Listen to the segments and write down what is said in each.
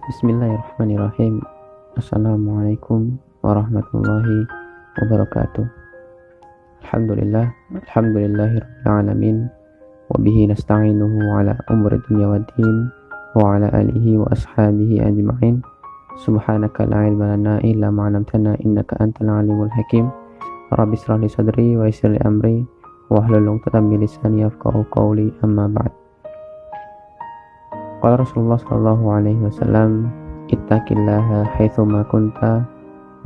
Bismillahirrahmanirrahim. Assalamualaikum warahmatullahi wabarakatuh. Alhamdulillahirabbil alamin wa bihi nasta'inuhu ala umuri dunya waddin wa ala alihi wa ashabihi ajma'in. Subhanaka la ilma lana illa ma 'allamtana innaka antal alimul hakim. Rabbi shrah li sadri wa yassir li amri wahlul 'uqdatam min lisani yafqahu qawli, amma ba'd. Qala Rasulullah sallallahu alaihi wasallam, ittaqillaha haitsu ma kunta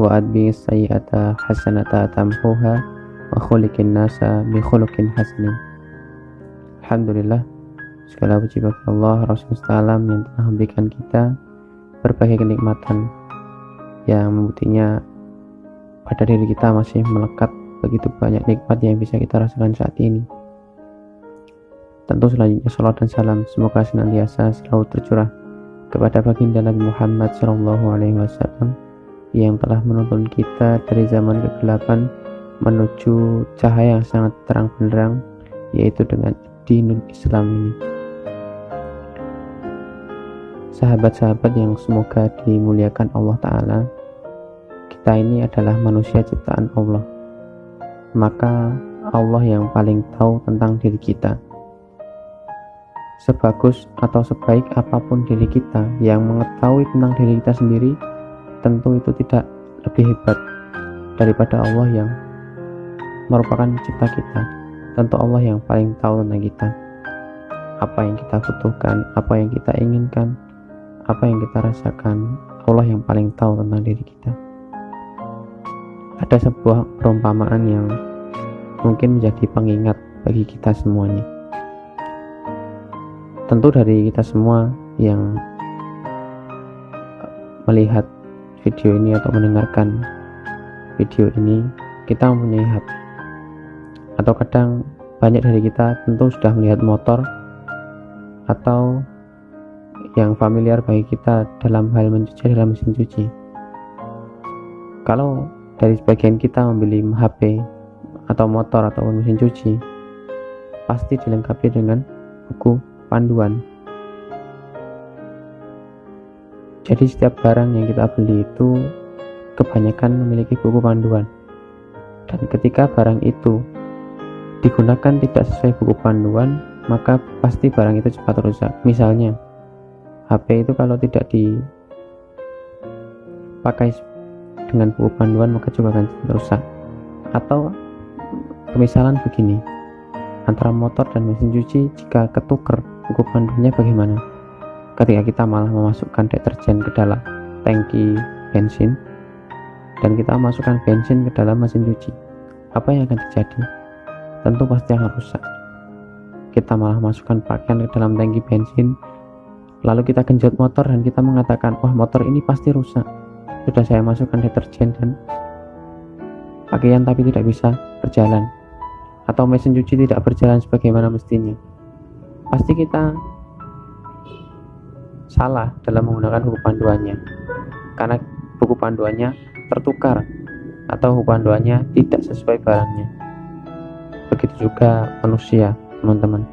wa adbis sayyi'ata hasanata tamhuha wa khuliqin nasa bi khuluqin hasanin. Alhamdulillah, segala puji bagi Allah Rasulullah yang telah memberikan kita berbagai kenikmatan yang membuktinya pada diri kita masih melekat begitu banyak nikmat yang bisa kita rasakan saat ini. Tentu selanjutnya salawat dan salam semoga senantiasa selalu tercurah kepada baginda Nabi Muhammad SAW yang telah menuntun kita dari zaman kegelapan menuju cahaya yang sangat terang benderang, yaitu dengan dinul Islam ini. Sahabat-sahabat yang semoga dimuliakan Allah Ta'ala, kita ini adalah manusia ciptaan Allah, maka Allah yang paling tahu tentang diri kita. Sebagus atau sebaik apapun diri kita, yang mengetahui tentang diri kita sendiri tentu itu tidak lebih hebat daripada Allah yang merupakan pencipta kita. Tentu Allah yang paling tahu tentang kita, apa yang kita butuhkan, apa yang kita inginkan, apa yang kita rasakan. Allah yang paling tahu tentang diri kita. Ada sebuah perumpamaan yang mungkin menjadi pengingat bagi kita semuanya. Tentu dari kita semua yang melihat video ini atau mendengarkan video ini, kita mempunyai hati. Atau kadang banyak dari kita tentu sudah melihat motor, atau yang familiar bagi kita dalam hal mencuci dalam mesin cuci. Kalau dari sebagian kita membeli HP atau motor atau mesin cuci, pasti dilengkapi dengan buku panduan. Jadi setiap barang yang kita beli itu kebanyakan memiliki buku panduan, dan ketika barang itu digunakan tidak sesuai buku panduan, maka pasti barang itu cepat rusak. Misalnya HP itu kalau tidak dipakai dengan buku panduan maka juga akan cepat rusak. Atau permisalan begini, antara motor dan mesin cuci, jika ketuker buku panduannya bagaimana? Ketika kita malah memasukkan deterjen ke dalam tangki bensin dan kita masukkan bensin ke dalam mesin cuci, apa yang akan terjadi? Tentu pasti akan rusak. Kita malah masukkan pakaian ke dalam tangki bensin, lalu kita genjot motor dan kita mengatakan, wah, motor ini pasti rusak, sudah saya masukkan deterjen dan pakaian tapi tidak bisa berjalan, atau mesin cuci tidak berjalan sebagaimana mestinya. Pasti kita salah dalam menggunakan buku panduannya, karena buku panduannya tertukar atau buku panduannya tidak sesuai barangnya. Begitu juga manusia, teman-teman.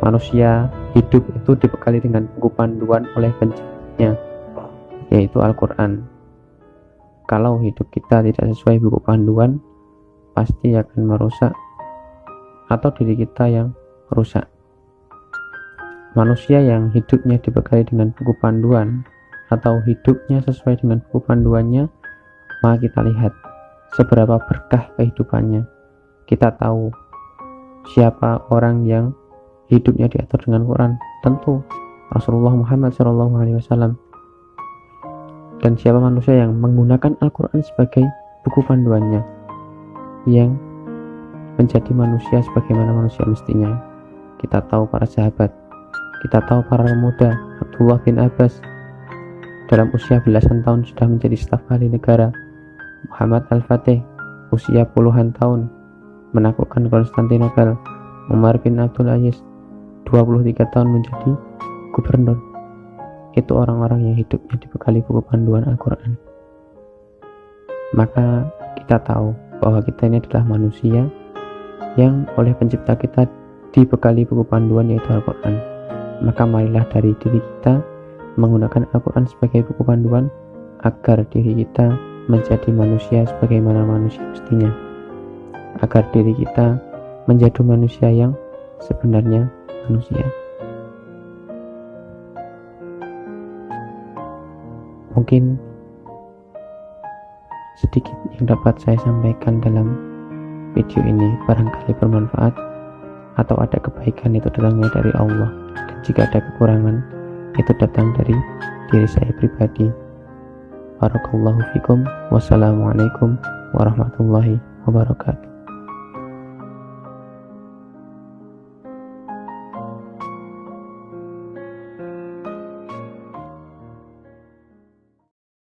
Manusia hidup itu dibekali dengan buku panduan oleh penciptanya, yaitu Al-Quran. Kalau hidup kita tidak sesuai buku panduan, pasti akan merusak atau diri kita yang rusak. Manusia yang hidupnya dibekali dengan buku panduan atau hidupnya sesuai dengan buku panduannya, maka kita lihat seberapa berkah kehidupannya. Kita tahu siapa orang yang hidupnya diatur dengan Quran, tentu Rasulullah Muhammad SAW. Dan siapa manusia yang menggunakan Al-Quran sebagai buku panduannya, yang menjadi manusia sebagaimana manusia mestinya. Kita tahu para sahabat, kita tahu para pemuda. Abdullah bin Abbas dalam usia belasan tahun sudah menjadi staf ahli negara. Muhammad Al-Fatih usia puluhan tahun menaklukkan Konstantinopel. Umar bin Abdul Aziz 23 tahun menjadi gubernur. Itu orang-orang yang hidupnya dibekali buku panduan Al-Quran. Maka kita tahu bahwa kita ini adalah manusia yang oleh pencipta kita dibekali buku panduan, yaitu Al-Quran. Maka marilah dari diri kita menggunakan Al-Quran sebagai buku panduan agar diri kita menjadi manusia sebagaimana manusia mestinya, agar diri kita menjadi manusia yang sebenarnya manusia. Mungkin sedikit yang dapat saya sampaikan dalam video ini, barangkali bermanfaat atau ada kebaikan itu datangnya dari Allah, dan jika ada kekurangan itu datang dari diri saya pribadi. Barakallahu fikum. Wassalamualaikum warahmatullahi wabarakatuh.